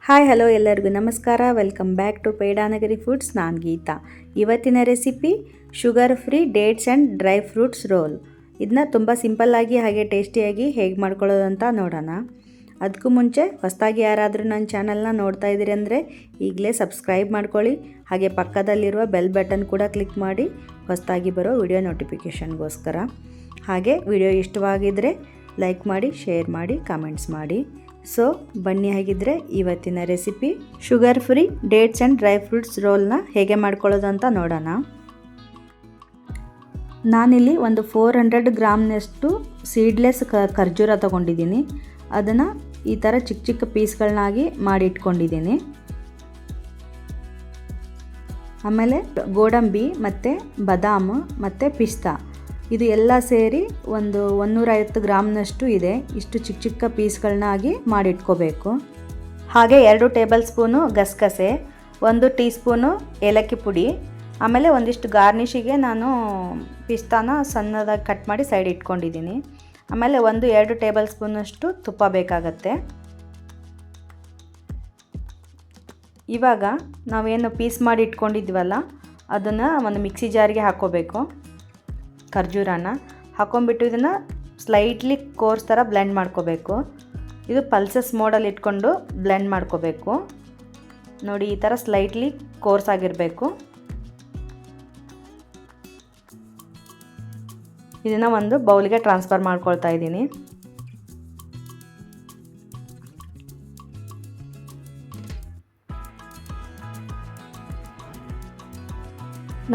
Hi hello ಎಲ್ಲರಿಗೂ ನಮಸ್ಕಾರ. Welcome back to Pedanagari foods. ನಾನು ಗೀತಾ. ಇವತ್ತಿನ recipe sugar free dates and dry fruits roll. ಇದನ್ನ ತುಂಬ ಸಿಂಪಲ್ಲಾಗಿ ಹಾಗೆ ಟೇಸ್ಟಿಯಾಗಿ ಹೇಗೆ ಮಾಡ್ಕೊಳ್ಳೋದು ಅಂತ ನೋಡೋಣ. ಅದಕ್ಕೂ ಮುಂಚೆ ಹೊಸದಾಗಿ ಯಾರಾದರೂ ನನ್ನ ಚಾನಲ್ನ ನೋಡ್ತಾ ಇದ್ದೀರಿ ಅಂದರೆ ಈಗಲೇ ಸಬ್ಸ್ಕ್ರೈಬ್ ಮಾಡ್ಕೊಳ್ಳಿ. ಹಾಗೆ ಪಕ್ಕದಲ್ಲಿರುವ ಬೆಲ್ ಬಟನ್ ಕೂಡ ಕ್ಲಿಕ್ ಮಾಡಿ ಹೊಸದಾಗಿ ಬರೋ ವಿಡಿಯೋ ನೋಟಿಫಿಕೇಷನ್ಗೋಸ್ಕರ. ಹಾಗೆ ವಿಡಿಯೋ ಇಷ್ಟವಾಗಿದ್ದರೆ ಲೈಕ್ ಮಾಡಿ, ಶೇರ್ ಮಾಡಿ, ಕಾಮೆಂಟ್ಸ್ ಮಾಡಿ. ಸೊ ಬನ್ನಿ, ಹಾಗಿದ್ರೆ ಇವತ್ತಿನ recipe sugar free dates and dry fruits ರೋಲ್ನ ಹೇಗೆ ಮಾಡ್ಕೊಳ್ಳೋದು ಅಂತ ನೋಡೋಣ. ನಾನಿಲ್ಲಿ ಒಂದು 400 ಗ್ರಾಮ್ನಷ್ಟು ಸೀಡ್ಲೆಸ್ ಖರ್ಜೂರ ತೊಗೊಂಡಿದ್ದೀನಿ. ಅದನ್ನು ಈ ಥರ ಚಿಕ್ಕ ಚಿಕ್ಕ ಪೀಸ್ಗಳನ್ನಾಗಿ ಮಾಡಿಟ್ಕೊಂಡಿದ್ದೀನಿ. ಆಮೇಲೆ ಗೋಡಂಬಿ ಮತ್ತು ಬಾದಾಮು ಮತ್ತು ಪಿಸ್ತಾ ಇದು ಎಲ್ಲ ಸೇರಿ ಒಂದು 150 ಗ್ರಾಮ್ನಷ್ಟು ಇದೆ. ಇಷ್ಟು ಚಿಕ್ಕ ಚಿಕ್ಕ ಪೀಸ್ಗಳನ್ನಾಗಿ ಮಾಡಿಟ್ಕೋಬೇಕು. ಹಾಗೆ 2 ಟೇಬಲ್ ಸ್ಪೂನು ಗಸಗಸೆ, 1 ಟೀ ಸ್ಪೂನು ಏಲಕ್ಕಿ ಪುಡಿ, ಆಮೇಲೆ ಒಂದಿಷ್ಟು ಗಾರ್ನಿಷಿಗೆ ನಾನು ಪಿಸ್ತಾನ ಸಣ್ಣದಾಗಿ ಕಟ್ ಮಾಡಿ ಸೈಡ್ ಇಟ್ಕೊಂಡಿದ್ದೀನಿ. ಆಮೇಲೆ 1-2 ಟೇಬಲ್ ಸ್ಪೂನಷ್ಟು ತುಪ್ಪ ಬೇಕಾಗತ್ತೆ. ಇವಾಗ ನಾವೇನು ಪೀಸ್ ಮಾಡಿ ಇಟ್ಕೊಂಡಿದ್ವಲ್ಲ ಅದನ್ನು ಒಂದು ಮಿಕ್ಸಿ ಜಾರಿಗೆ ಹಾಕ್ಕೋಬೇಕು. ಖರ್ಜೂರನ ಹಾಕೊಂಡ್ಬಿಟ್ಟು ಇದನ್ನು ಸ್ಲೈಟ್ಲಿ ಕೋರ್ಸ್ ಥರ ಬ್ಲೆಂಡ್ ಮಾಡ್ಕೋಬೇಕು. ಇದು ಪಲ್ಸಸ್ ಮೋಡಲ್ಲಿ ಇಟ್ಕೊಂಡು ಬ್ಲೆಂಡ್ ಮಾಡ್ಕೋಬೇಕು. ನೋಡಿ, ಈ ಥರ ಸ್ಲೈಟ್ಲಿ ಕೋರ್ಸ್ ಆಗಿರಬೇಕು. ಇದನ್ನು ಒಂದು ಬೌಲಿಗೆ ಟ್ರಾನ್ಸ್ಫರ್ ಮಾಡ್ಕೊಳ್ತಾ ಇದ್ದೀನಿ.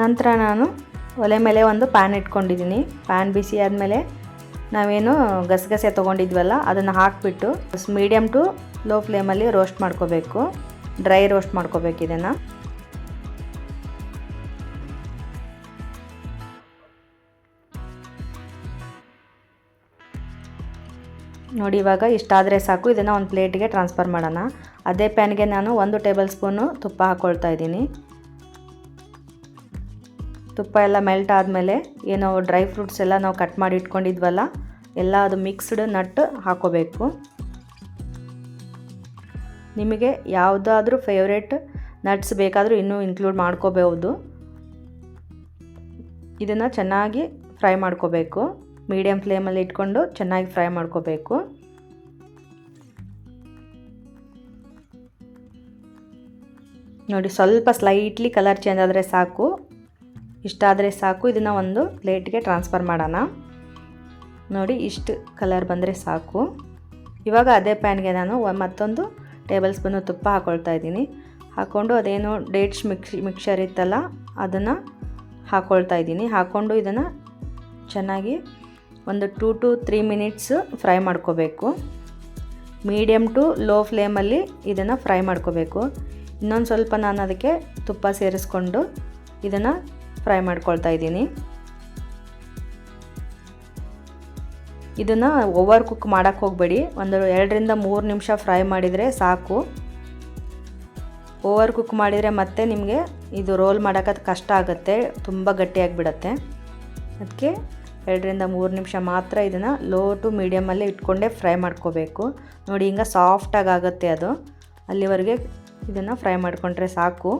ನಂತರ ನಾನು ಒಲೆ ಮೇಲೆ ಒಂದು ಪ್ಯಾನ್ ಇಟ್ಕೊಂಡಿದ್ದೀನಿ. ಪ್ಯಾನ್ ಬಿಸಿ ಆದಮೇಲೆ ನಾವೇನು ಗಸಗಸೆ ತೊಗೊಂಡಿದ್ವಲ್ಲ ಅದನ್ನು ಹಾಕಿಬಿಟ್ಟು ಮೀಡಿಯಮ್ ಟು ಲೋ ಫ್ಲೇಮಲ್ಲಿ ರೋಸ್ಟ್ ಮಾಡ್ಕೋಬೇಕು. ಡ್ರೈ ರೋಸ್ಟ್ ಮಾಡ್ಕೋಬೇಕು ಇದನ್ನು. ನೋಡಿ, ಇವಾಗ ಇಷ್ಟಾದರೆ ಸಾಕು. ಇದನ್ನು ಒಂದು ಪ್ಲೇಟಿಗೆ ಟ್ರಾನ್ಸ್ಫರ್ ಮಾಡೋಣ. ಅದೇ ಪ್ಯಾನ್ಗೆ ನಾನು 1 ಟೇಬಲ್ ಸ್ಪೂನು ತುಪ್ಪ ಹಾಕ್ಕೊಳ್ತಾ ಇದ್ದೀನಿ. ತುಪ್ಪ ಎಲ್ಲ ಮೆಲ್ಟ್ ಆದಮೇಲೆ ಏನೋ ಡ್ರೈ ಫ್ರೂಟ್ಸ್ ಎಲ್ಲ ನಾವು ಕಟ್ ಮಾಡಿ ಇಟ್ಕೊಂಡಿದ್ವಲ್ಲ ಎಲ್ಲ ಅದು ಮಿಕ್ಸ್ಡ್ ನಟ್ ಹಾಕೋಬೇಕು. ನಿಮಗೆ ಯಾವುದಾದ್ರೂ ಫೇವ್ರೇಟ್ ನಟ್ಸ್ ಬೇಕಾದರೂ ಇನ್ನೂ ಇನ್ಕ್ಲೂಡ್ ಮಾಡ್ಕೋಬಹುದು. ಇದನ್ನು ಚೆನ್ನಾಗಿ ಫ್ರೈ ಮಾಡ್ಕೋಬೇಕು. ಮೀಡಿಯಮ್ ಫ್ಲೇಮಲ್ಲಿ ಇಟ್ಕೊಂಡು ಚೆನ್ನಾಗಿ ಫ್ರೈ ಮಾಡ್ಕೋಬೇಕು. ನೋಡಿ, ಸ್ವಲ್ಪ ಸ್ಲೈಟ್ಲಿ ಕಲರ್ ಚೇಂಜ್ ಆದರೆ ಸಾಕು. ಇಷ್ಟಾದರೆ ಸಾಕು. ಇದನ್ನು ಒಂದು ಪ್ಲೇಟ್ಗೆ ಟ್ರಾನ್ಸ್ಫರ್ ಮಾಡೋಣ. ನೋಡಿ, ಇಷ್ಟು ಕಲರ್ ಬಂದರೆ ಸಾಕು. ಇವಾಗ ಅದೇ ಪ್ಯಾನ್ಗೆ ನಾನು ಮತ್ತೊಂದು ಟೇಬಲ್ ಸ್ಪೂನು ತುಪ್ಪ ಹಾಕ್ಕೊಳ್ತಾ ಇದ್ದೀನಿ. ಹಾಕ್ಕೊಂಡು ಅದೇನು ಡೇಟ್ಸ್ ಮಿಕ್ಸರ್ ಇತ್ತಲ್ಲ ಅದನ್ನು ಹಾಕ್ಕೊಳ್ತಾ ಇದ್ದೀನಿ. ಹಾಕ್ಕೊಂಡು ಇದನ್ನು ಚೆನ್ನಾಗಿ ಒಂದು 2 to 3 ಮಿನಿಟ್ಸ್ ಫ್ರೈ ಮಾಡ್ಕೋಬೇಕು. ಮೀಡಿಯಮ್ ಟು ಲೋ ಫ್ಲೇಮಲ್ಲಿ ಇದನ್ನು ಫ್ರೈ ಮಾಡ್ಕೋಬೇಕು. ಇನ್ನೊಂದು ಸ್ವಲ್ಪ ನಾನು ಅದಕ್ಕೆ ತುಪ್ಪ ಸೇರಿಸ್ಕೊಂಡು ಇದನ್ನು ಫ್ರೈ ಮಾಡ್ಕೊಳ್ತಾ ಇದ್ದೀನಿ. ಇದನ್ನು ಓವರ್ ಕುಕ್ ಮಾಡೋಕ್ಕೆ ಹೋಗಬೇಡಿ. ಒಂದು 2-3 ನಿಮಿಷ ಫ್ರೈ ಮಾಡಿದರೆ ಸಾಕು. ಓವರ್ ಕುಕ್ ಮಾಡಿದರೆ ಮತ್ತೆ ನಿಮಗೆ ಇದು ರೋಲ್ ಮಾಡೋಕ್ಕೆ ಕಷ್ಟ ಆಗುತ್ತೆ, ತುಂಬ ಗಟ್ಟಿಯಾಗಿಬಿಡತ್ತೆ. ಅದಕ್ಕೆ 2-3 ನಿಮಿಷ ಮಾತ್ರ ಇದನ್ನು ಲೋ ಟು ಮೀಡಿಯಮಲ್ಲೇ ಇಟ್ಕೊಂಡೇ ಫ್ರೈ ಮಾಡ್ಕೋಬೇಕು. ನೋಡಿ, ಹಿಂಗೆ ಸಾಫ್ಟಾಗಿ ಆಗುತ್ತೆ ಅದು. ಅಲ್ಲಿವರೆಗೆ ಇದನ್ನು ಫ್ರೈ ಮಾಡಿಕೊಂಡ್ರೆ ಸಾಕು.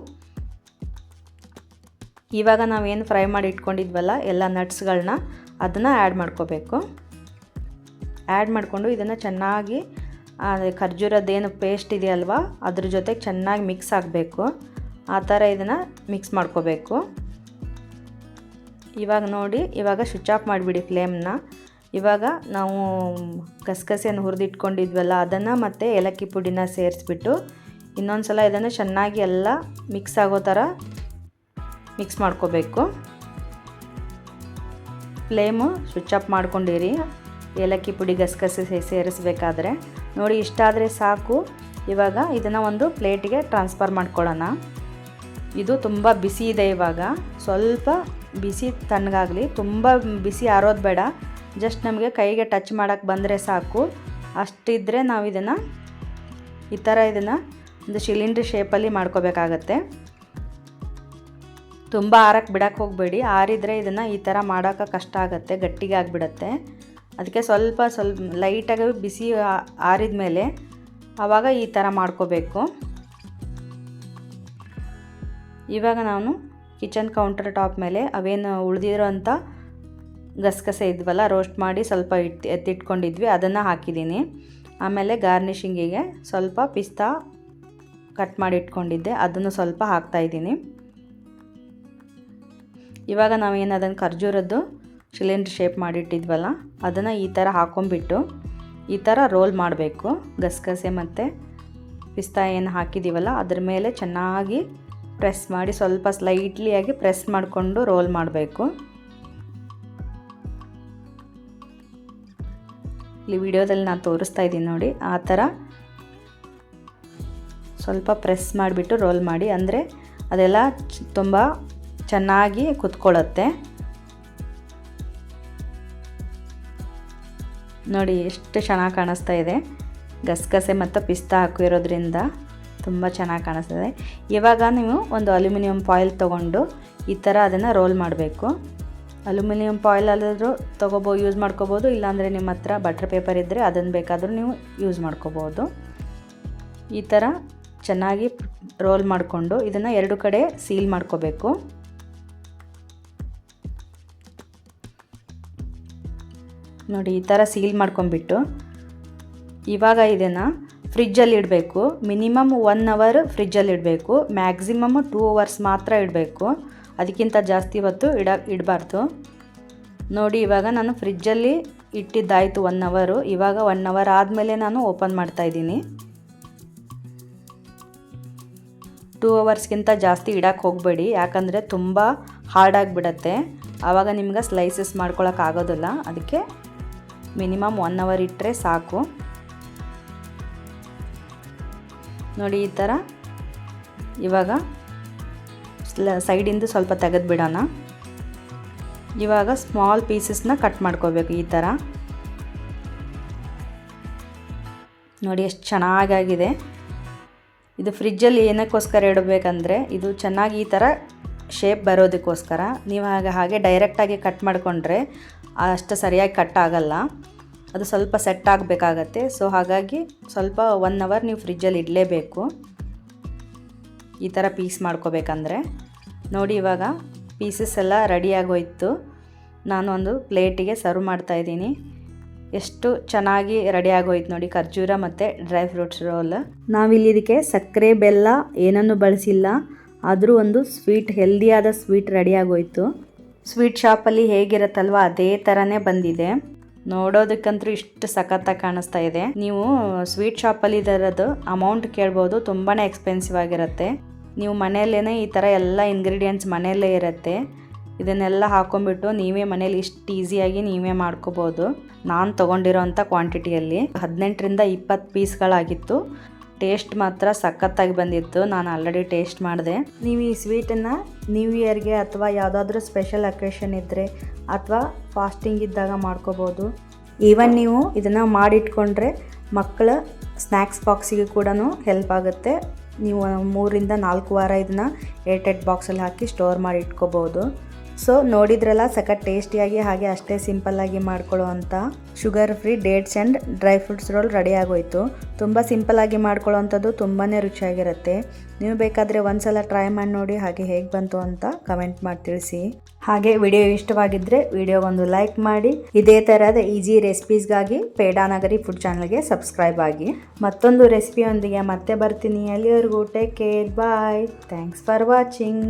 ಇವಾಗ ನಾವೇನು ಫ್ರೈ ಮಾಡಿ ಇಟ್ಕೊಂಡಿದ್ವಲ್ಲ ಎಲ್ಲ ನಟ್ಸ್ಗಳನ್ನ ಅದನ್ನು ಆ್ಯಡ್ ಮಾಡ್ಕೋಬೇಕು. ಆ್ಯಡ್ ಮಾಡಿಕೊಂಡು ಇದನ್ನು ಚೆನ್ನಾಗಿ ಖರ್ಜೂರದ್ದೇನು ಪೇಸ್ಟ್ ಇದೆಯಲ್ವ ಅದ್ರ ಜೊತೆಗೆ ಚೆನ್ನಾಗಿ ಮಿಕ್ಸ್ ಆಗಬೇಕು. ಆ ಥರ ಇದನ್ನು ಮಿಕ್ಸ್ ಮಾಡ್ಕೋಬೇಕು. ಇವಾಗ ನೋಡಿ, ಇವಾಗ ಸ್ವಿಚ್ ಆಫ್ ಮಾಡಿಬಿಡಿ ಫ್ಲೇಮ್ನ. ಇವಾಗ ನಾವು ಗಸಗಸೆಯನ್ನು ಹುರಿದಿಟ್ಕೊಂಡಿದ್ವಲ್ಲ ಅದನ್ನು ಮತ್ತು ಏಲಕ್ಕಿ ಪುಡಿನ ಸೇರಿಸ್ಬಿಟ್ಟು ಇನ್ನೊಂದು ಸಲ ಇದನ್ನು ಚೆನ್ನಾಗಿ ಎಲ್ಲ ಮಿಕ್ಸ್ ಆಗೋ ಥರ ಮಿಕ್ಸ್ ಮಾಡ್ಕೋಬೇಕು. ಫ್ಲೇಮು ಸ್ವಿಚ್ ಆಫ್ ಮಾಡ್ಕೊಂಡಿರಿ ಏಲಕ್ಕಿ ಪುಡಿ ಗಸಗಸೆ ಸೇರಿಸಬೇಕಾದ್ರೆ. ನೋಡಿ, ಇಷ್ಟಾದರೆ ಸಾಕು. ಇವಾಗ ಇದನ್ನು ಒಂದು ಪ್ಲೇಟಿಗೆ ಟ್ರಾನ್ಸ್ಫರ್ ಮಾಡ್ಕೊಳ್ಳೋಣ. ಇದು ತುಂಬ ಬಿಸಿ ಇದೆ. ಇವಾಗ ಸ್ವಲ್ಪ ಬಿಸಿ ತಣ್ಣಗಾಗಲಿ, ತುಂಬ ಬಿಸಿ ಆರೋದು ಬೇಡ. ಜಸ್ಟ್ ನಮಗೆ ಕೈಗೆ ಟಚ್ ಮಾಡೋಕ್ಕೆ ಬಂದರೆ ಸಾಕು. ಅಷ್ಟಿದ್ದರೆ ನಾವು ಇದನ್ನು ಈ ಥರ ಇದನ್ನು ಒಂದು ಸಿಲಿಂಡ್ರ್ ಶೇಪಲ್ಲಿ ಮಾಡ್ಕೋಬೇಕಾಗತ್ತೆ. ತುಂಬ ಆರಕ್ಕೆ ಬಿಡಕ್ಕೆ ಹೋಗಬೇಡಿ. ಆರಿದರೆ ಇದನ್ನು ಈ ಥರ ಮಾಡೋಕ್ಕೆ ಕಷ್ಟ ಆಗುತ್ತೆ, ಗಟ್ಟಿಗೆ ಆಗಿಬಿಡತ್ತೆ. ಅದಕ್ಕೆ ಸ್ವಲ್ಪ ಲೈಟಾಗಿ ಬಿಸಿ ಆರಿದ ಮೇಲೆ ಆವಾಗ ಈ ಥರ ಮಾಡ್ಕೋಬೇಕು. ಇವಾಗ ನಾನು ಕಿಚನ್ ಕೌಂಟರ್ ಟಾಪ್ ಮೇಲೆ ಅವೇನು ಉಳಿದಿರೋ ಅಂಥ ಗಸಗಸೆ ಇದ್ವಲ್ಲ, ರೋಸ್ಟ್ ಮಾಡಿ ಸ್ವಲ್ಪ ಎತ್ತಿಟ್ಕೊಂಡಿದ್ವಿ, ಅದನ್ನು ಹಾಕಿದ್ದೀನಿ. ಆಮೇಲೆ ಗಾರ್ನಿಷಿಂಗಿಗೆ ಸ್ವಲ್ಪ ಪಿಸ್ತಾ ಕಟ್ ಮಾಡಿ ಇಟ್ಕೊಂಡಿದ್ದೆ, ಅದನ್ನು ಸ್ವಲ್ಪ ಹಾಕ್ತಾಯಿದ್ದೀನಿ. ಇವಾಗ ನಾವೇನು ಅದನ್ನು ಖರ್ಜೂರದ್ದು ಸಿಲಿಂಡ್ರ್ ಶೇಪ್ ಮಾಡಿಟ್ಟಿದ್ವಲ್ಲ, ಅದನ್ನು ಈ ಥರ ಹಾಕೊಂಡ್ಬಿಟ್ಟು ಈ ಥರ ರೋಲ್ ಮಾಡಬೇಕು. ಗಸಗಸೆ ಮತ್ತು ಪಿಸ್ತಾ ಏನು ಹಾಕಿದ್ದೀವಲ್ಲ ಅದ್ರ ಮೇಲೆ ಚೆನ್ನಾಗಿ ಪ್ರೆಸ್ ಮಾಡಿ, ಸ್ವಲ್ಪ ಸ್ಲೈಟ್ಲಿಯಾಗಿ ಪ್ರೆಸ್ ಮಾಡಿಕೊಂಡು ರೋಲ್ ಮಾಡಬೇಕು. ಇಲ್ಲಿ ವಿಡಿಯೋದಲ್ಲಿ ನಾನು ತೋರಿಸ್ತಾ ಇದ್ದೀನಿ ನೋಡಿ, ಆ ಥರ ಸ್ವಲ್ಪ ಪ್ರೆಸ್ ಮಾಡಿಬಿಟ್ಟು ರೋಲ್ ಮಾಡಿ, ಅಂದರೆ ಅದೆಲ್ಲ ತುಂಬ ಚೆನ್ನಾಗಿ ಕುತ್ಕೊಳ್ಳುತ್ತೆ. ನೋಡಿ ಎಷ್ಟು ಚೆನ್ನಾಗಿ ಕಾಣಿಸ್ತಾ ಇದೆ. ಗಸಗಸೆ ಮತ್ತು ಪಿಸ್ತಾ ಹಾಕಿರೋದ್ರಿಂದ ತುಂಬ ಚೆನ್ನಾಗಿ ಕಾಣಿಸ್ತದೆ. ಇವಾಗ ನೀವು ಒಂದು ಅಲ್ಯೂಮಿನಿಯಂ ಫಾಯಿಲ್ ತೊಗೊಂಡು ಈ ಥರ ಅದನ್ನು ರೋಲ್ ಮಾಡಬೇಕು. ಅಲ್ಯೂಮಿನಿಯಂ ಫಾಯಿಲ್ ಆದರೂ ಯೂಸ್ ಮಾಡ್ಕೋಬೋದು, ಇಲ್ಲಾಂದರೆ ನಿಮ್ಮ ಹತ್ರ ಬಟರ್ ಪೇಪರ್ ಇದ್ದರೆ ಅದನ್ನು ಬೇಕಾದರೂ ನೀವು ಯೂಸ್ ಮಾಡ್ಕೋಬೋದು. ಈ ಥರ ಚೆನ್ನಾಗಿ ರೋಲ್ ಮಾಡಿಕೊಂಡು ಇದನ್ನು ಎರಡು ಕಡೆ ಸೀಲ್ ಮಾಡ್ಕೋಬೇಕು. ನೋಡಿ ಈ ಥರ ಸೀಲ್ ಮಾಡ್ಕೊಂಬಿಟ್ಟು ಇವಾಗ ಇದನ್ನು ಫ್ರಿಜ್ಜಲ್ಲಿ ಇಡಬೇಕು. ಮಿನಿಮಮ್ 1 ಅವರ್ ಫ್ರಿಜ್ಜಲ್ಲಿ ಇಡಬೇಕು, ಮ್ಯಾಕ್ಸಿಮಮ್ 2 ಅವರ್ಸ್ ಮಾತ್ರ ಇಡಬೇಕು, ಅದಕ್ಕಿಂತ ಜಾಸ್ತಿ ಹೊತ್ತು ಇಡಬಾರ್ದು. ನೋಡಿ ಇವಾಗ ನಾನು ಫ್ರಿಜ್ಜಲ್ಲಿ ಇಟ್ಟಿದ್ದಾಯಿತು 1 ಅವರು. ಇವಾಗ 1 ಅವರ್ ಆದಮೇಲೆ ನಾನು ಓಪನ್ ಮಾಡ್ತಾಯಿದ್ದೀನಿ. 2 ಅವರ್ಸ್ಗಿಂತ ಜಾಸ್ತಿ ಇಡಕ್ಕೆ ಹೋಗಬೇಡಿ, ಯಾಕಂದರೆ ತುಂಬ ಹಾರ್ಡಾಗಿಬಿಡತ್ತೆ, ಆವಾಗ ನಿಮ್ಗೆ ಸ್ಲೈಸಸ್ ಮಾಡ್ಕೊಳಕ್ಕಾಗೋದಿಲ್ಲ. ಅದಕ್ಕೆ ಮಿನಿಮಮ್ 1 ಅವರ್ ಇಟ್ಟರೆ ಸಾಕು. ನೋಡಿ ಈ ಥರ ಇವಾಗ ಸೈಡಿಂದ ಸ್ವಲ್ಪ ತೆಗೆದುಬಿಡೋಣ. ಇವಾಗ ಸ್ಮಾಲ್ ಪೀಸಸ್ನ ಕಟ್ ಮಾಡ್ಕೋಬೇಕು ಈ ಥರ. ನೋಡಿ ಎಷ್ಟು ಚೆನ್ನಾಗಾಗಿದೆ. ಇದು ಫ್ರಿಜ್ಜಲ್ಲಿ ಏನಕ್ಕೋಸ್ಕರ ಇಡಬೇಕಂದ್ರೆ ಇದು ಚೆನ್ನಾಗಿ ಈ ಥರ ಶೇಪ್ ಬರೋದಕ್ಕೋಸ್ಕರ. ನೀವು ಹಾಗೆ ಡೈರೆಕ್ಟಾಗಿ ಕಟ್ ಮಾಡಿಕೊಂಡ್ರೆ ಅಷ್ಟು ಸರಿಯಾಗಿ ಕಟ್ ಆಗಲ್ಲ, ಅದು ಸ್ವಲ್ಪ ಸೆಟ್ ಆಗಬೇಕಾಗತ್ತೆ. ಸೊ ಹಾಗಾಗಿ ಸ್ವಲ್ಪ 1 ಅವರ್ ನೀವು ಫ್ರಿಜ್ಜಲ್ಲಿ ಇಡಲೇಬೇಕು ಈ ಥರ ಪೀಸ್ ಮಾಡ್ಕೋಬೇಕಂದ್ರೆ. ನೋಡಿ ಇವಾಗ ಪೀಸಸ್ ಎಲ್ಲ ರೆಡಿಯಾಗೋಯ್ತು. ನಾನು ಒಂದು ಪ್ಲೇಟಿಗೆ ಸರ್ವ್ ಮಾಡ್ತಾಯಿದ್ದೀನಿ. ಎಷ್ಟು ಚೆನ್ನಾಗಿ ರೆಡಿಯಾಗೋಯ್ತು ನೋಡಿ ಖರ್ಜೂರ ಮತ್ತು ಡ್ರೈ ಫ್ರೂಟ್ಸ್ ರೋಲ್. ನಾವಿಲ್ಲಿ ಇದಕ್ಕೆ ಸಕ್ಕರೆ ಬೆಲ್ಲ ಏನನ್ನು ಬಳಸಿಲ್ಲ, ಆದರೂ ಒಂದು ಸ್ವೀಟ್, ಹೆಲ್ದಿಯಾದ ಸ್ವೀಟ್ ರೆಡಿಯಾಗೋಯ್ತು. ಸ್ವೀಟ್ ಶಾಪಲ್ಲಿ ಹೇಗಿರುತ್ತಲ್ವ ಅದೇ ಥರನೇ ಬಂದಿದೆ. ನೋಡೋದಕ್ಕಂತೂ ಇಷ್ಟು ಸಖತ್ತಾಗಿ ಕಾಣಿಸ್ತಾ ಇದೆ. ನೀವು ಸ್ವೀಟ್ ಶಾಪಲ್ಲಿ ಇದರದ್ದು ಅಮೌಂಟ್ ಕೇಳ್ಬೋದು, ತುಂಬಾ ಎಕ್ಸ್ಪೆನ್ಸಿವ್ ಆಗಿರುತ್ತೆ. ನೀವು ಮನೆಯಲ್ಲೇ ಈ ಥರ ಎಲ್ಲ ಇಂಗ್ರೀಡಿಯೆಂಟ್ಸ್ ಮನೆಯಲ್ಲೇ ಇರುತ್ತೆ, ಇದನ್ನೆಲ್ಲ ಹಾಕೊಂಡ್ಬಿಟ್ಟು ನೀವೇ ಮನೇಲಿ ಇಷ್ಟು ಈಸಿಯಾಗಿ ನೀವೇ ಮಾಡ್ಕೋಬೋದು. ನಾನು ತೊಗೊಂಡಿರೋಂಥ ಕ್ವಾಂಟಿಟಿಯಲ್ಲಿ 18ರಿಂದ 20 ಪೀಸ್ಗಳಾಗಿತ್ತು. ಟೇಸ್ಟ್ ಮಾತ್ರ ಸಖತ್ತಾಗಿ ಬಂದಿತ್ತು. ನಾನು ಆಲ್ರೆಡಿ ಟೇಸ್ಟ್ ಮಾಡಿದೆ. ನೀವು ಈ ಸ್ವೀಟನ್ನು ನ್ಯೂ ಇಯರ್ಗೆ ಅಥವಾ ಯಾವುದಾದ್ರೂ ಸ್ಪೆಷಲ್ ಅಕೇಷನ್ ಇದ್ದರೆ ಅಥವಾ ಫಾಸ್ಟಿಂಗ್ ಇದ್ದಾಗ ಮಾಡ್ಕೋಬೋದು. ಈವನ್ ನೀವು ಇದನ್ನು ಮಾಡಿಟ್ಕೊಂಡ್ರೆ ಮಕ್ಕಳ ಸ್ನ್ಯಾಕ್ಸ್ ಬಾಕ್ಸಿಗೆ ಕೂಡ ಹೆಲ್ಪ್ ಆಗುತ್ತೆ. ನೀವು 3ರಿಂದ 4 ವಾರ ಇದನ್ನು ಏರ್ಟೈಟ್ ಬಾಕ್ಸಲ್ಲಿ ಹಾಕಿ ಸ್ಟೋರ್ ಮಾಡಿ ಇಟ್ಕೋಬೋದು. ಸೊ ನೋಡಿದ್ರಲ್ಲ, ಸಖತ್ ಟೇಸ್ಟಿಯಾಗಿ ಹಾಗೆ ಅಷ್ಟೇ ಸಿಂಪಲ್ಲಾಗಿ ಮಾಡ್ಕೊಳ್ಳೋ ಅಂಥ sugar free dates and dry fruits roll ready ಆಗೋಯ್ತು. ತುಂಬ ಸಿಂಪಲ್ಲಾಗಿ ಮಾಡ್ಕೊಳ್ಳೋ ಅಂಥದ್ದು, ತುಂಬಾ ರುಚಿಯಾಗಿರುತ್ತೆ. ನೀವು ಬೇಕಾದರೆ ಒಂದ್ಸಲ ಟ್ರೈ ಮಾಡಿ ನೋಡಿ, ಹಾಗೆ ಹೇಗೆ ಬಂತು ಅಂತ ಕಮೆಂಟ್ ಮಾಡಿ ತಿಳಿಸಿ. ಹಾಗೆ ವಿಡಿಯೋ ಇಷ್ಟವಾಗಿದ್ದರೆ ವಿಡಿಯೋಗೊಂದು ಲೈಕ್ ಮಾಡಿ. ಇದೇ ಥರದ ಈಸಿ ರೆಸಿಪೀಸ್ಗಾಗಿ ಪೇಡಾನಗರಿ ಫುಡ್ ಚಾನಲ್ಗೆ ಸಬ್ಸ್ಕ್ರೈಬ್ ಆಗಿ. ಮತ್ತೊಂದು ರೆಸಿಪಿಯೊಂದಿಗೆ ಮತ್ತೆ ಬರ್ತೀನಿ. ಅಲ್ಲಿವರೆಗೂ take care, bye, thanks for watching.